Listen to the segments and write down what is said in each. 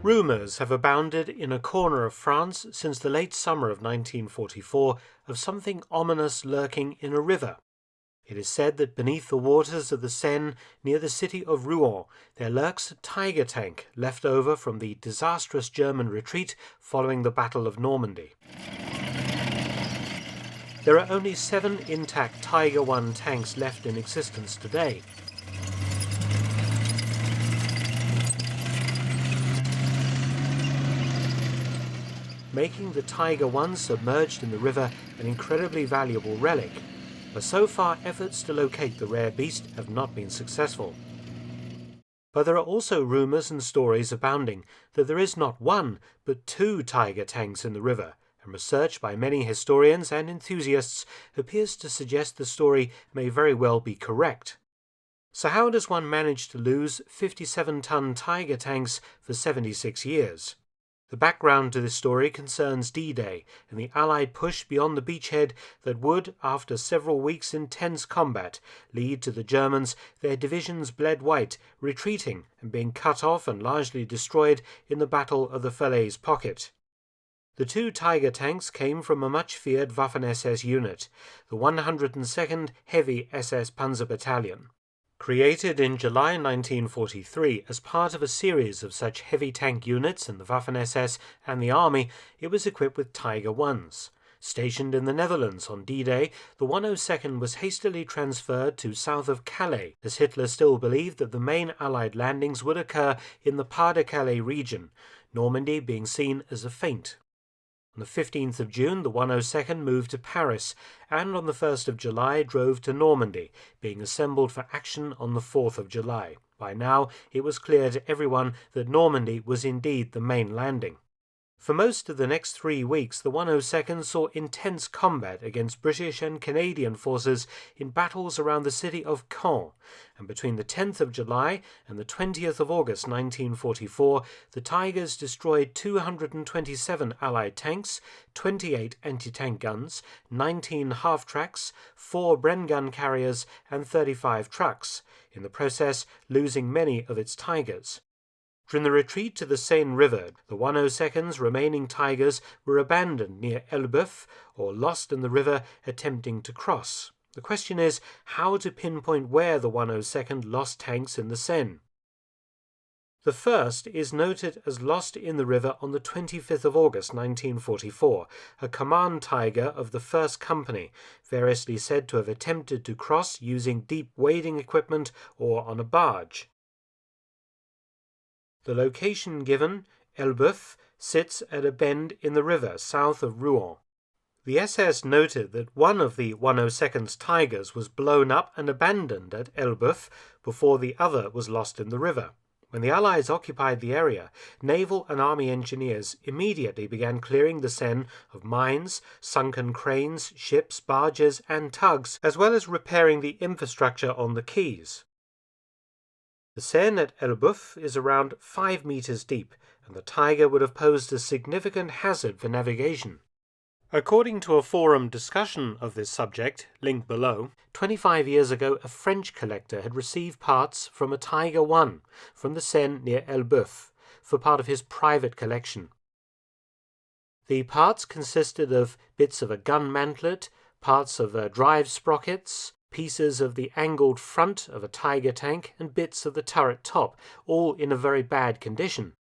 Rumours have abounded in a corner of France since the late summer of 1944 of something ominous lurking in a river. It is said that beneath the waters of the Seine, near the city of Rouen, there lurks a tiger tank left over from the disastrous German retreat following the Battle of Normandy. There are only 7 intact Tiger I tanks left in existence today. Making the Tiger I submerged in the river an incredibly valuable relic, but so far efforts to locate the rare beast have not been successful. But there are also rumours and stories abounding that there is not 1 but 2 tiger tanks in the river, and research by many historians and enthusiasts appears to suggest the story may very well be correct. So how does one manage to lose 57-ton tiger tanks for 76 years? The background to this story concerns D-Day and the Allied push beyond the beachhead that would, after several weeks' intense combat, lead to the Germans, their divisions bled white, retreating and being cut off and largely destroyed in the Battle of the Falaise Pocket. The 2 Tiger tanks came from a much-feared Waffen-SS unit, the 102nd Heavy SS Panzer Battalion. Created in July 1943 as part of a series of such heavy tank units in the Waffen-SS and the Army, it was equipped with Tiger Is. Stationed in the Netherlands on D-Day, the 102nd was hastily transferred to south of Calais, as Hitler still believed that the main Allied landings would occur in the Pas-de-Calais region, Normandy being seen as a feint. On the 15th of June, the 102nd moved to Paris, and on the 1st of July drove to Normandy, being assembled for action on the 4th of July. By now, it was clear to everyone that Normandy was indeed the main landing. For most of the next 3 weeks, the 102nd saw intense combat against British and Canadian forces in battles around the city of Caen, and between the 10th of July and the 20th of August 1944, the Tigers destroyed 227 Allied tanks, 28 anti-tank guns, 19 half-tracks, 4 Bren gun carriers, and 35 trucks, in the process losing many of its Tigers. During the retreat to the Seine River, the 102nd's remaining Tigers were abandoned near Elbeuf or lost in the river attempting to cross. The question is how to pinpoint where the 102nd lost tanks in the Seine. The first is noted as lost in the river on the 25th of August 1944, a command Tiger of the 1st Company, variously said to have attempted to cross using deep wading equipment or on a barge. The location given, Elbeuf, sits at a bend in the river south of Rouen. The SS noted that one of the 102nd's Tigers was blown up and abandoned at Elbeuf before the other was lost in the river. When the Allies occupied the area, naval and army engineers immediately began clearing the Seine of mines, sunken cranes, ships, barges, and tugs, as well as repairing the infrastructure on the quays. The Seine at Elbeuf is around 5 meters deep, and the Tiger would have posed a significant hazard for navigation. According to a forum discussion of this subject, linked below, 25 years ago a French collector had received parts from a Tiger I from the Seine near Elbeuf for part of his private collection. The parts consisted of bits of a gun mantlet, parts of drive sprockets, pieces of the angled front of a Tiger tank, and bits of the turret top, all in a very bad condition.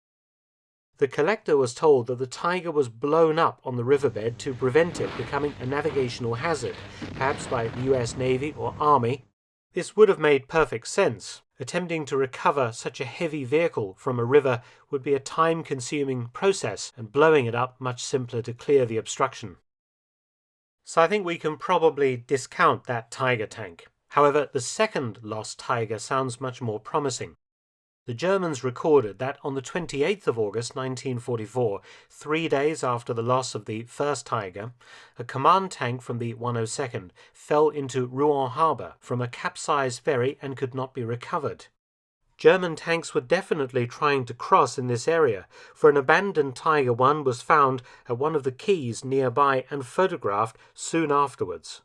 The collector was told that the Tiger was blown up on the riverbed to prevent it becoming a navigational hazard, perhaps by the US Navy or Army. This would have made perfect sense. Attempting to recover such a heavy vehicle from a river would be a time-consuming process, and blowing it up much simpler to clear the obstruction. So I think we can probably discount that Tiger tank. However, the second lost Tiger sounds much more promising. The Germans recorded that on the 28th of August 1944, 3 days after the loss of the first Tiger, a command tank from the 102nd fell into Rouen harbour from a capsized ferry and could not be recovered. German tanks were definitely trying to cross in this area, for an abandoned Tiger I was found at one of the quays nearby and photographed soon afterwards.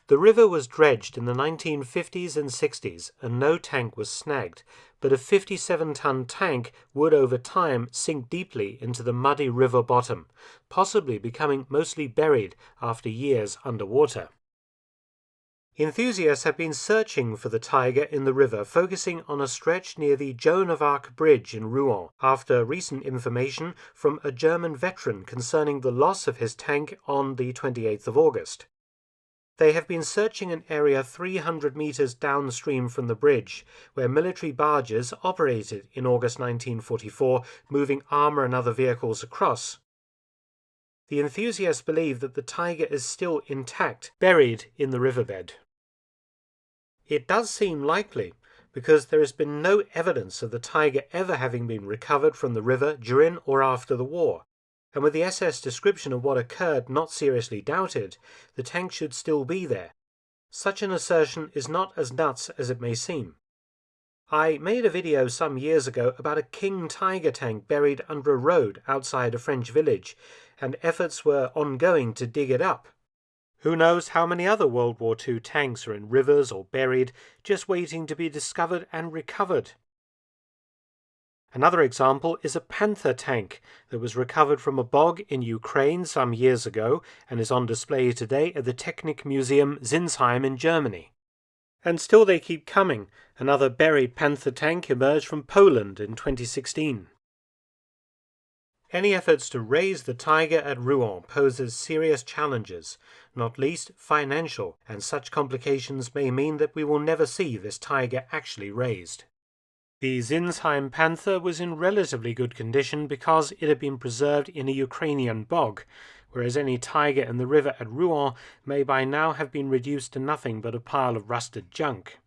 The river was dredged in the 1950s and 60s, and no tank was snagged, but a 57-ton tank would over time sink deeply into the muddy river bottom, possibly becoming mostly buried after years underwater. Enthusiasts have been searching for the tiger in the river, focusing on a stretch near the Joan of Arc bridge in Rouen, after recent information from a German veteran concerning the loss of his tank on the 28th of August. They have been searching an area 300 meters downstream from the bridge, where military barges operated in August 1944, moving armor and other vehicles across. The enthusiasts believe that the tiger is still intact, buried in the riverbed. It does seem likely, because there has been no evidence of the tiger ever having been recovered from the river during or after the war, and with the SS description of what occurred not seriously doubted, the tank should still be there. Such an assertion is not as nuts as it may seem. I made a video some years ago about a King Tiger tank buried under a road outside a French village, and efforts were ongoing to dig it up. Who knows how many other World War II tanks are in rivers or buried, just waiting to be discovered and recovered. Another example is a Panther tank that was recovered from a bog in Ukraine some years ago and is on display today at the Technik Museum Sinsheim in Germany. And still they keep coming. Another buried Panther tank emerged from Poland in 2016. Any efforts to raise the tiger at Rouen poses serious challenges, not least financial, and such complications may mean that we will never see this tiger actually raised. The Sinsheim Panther was in relatively good condition because it had been preserved in a Ukrainian bog, whereas any tiger in the river at Rouen may by now have been reduced to nothing but a pile of rusted junk.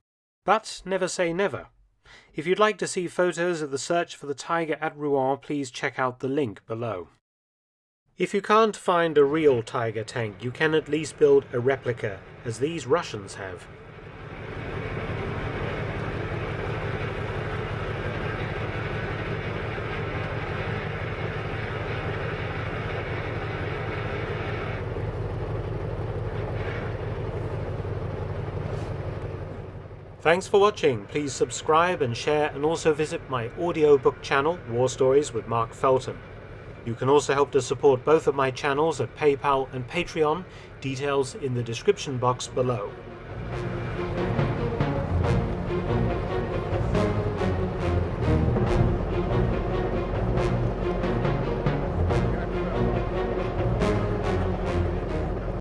But never say never. If you'd like to see photos of the search for the tiger at Rouen, please check out the link below. If you can't find a real tiger tank, you can at least build a replica, as these Russians have. Thanks for watching. Please subscribe and share, and also visit my audiobook channel, War Stories with Mark Felton. You can also help to support both of my channels at PayPal and Patreon, details in the description box below.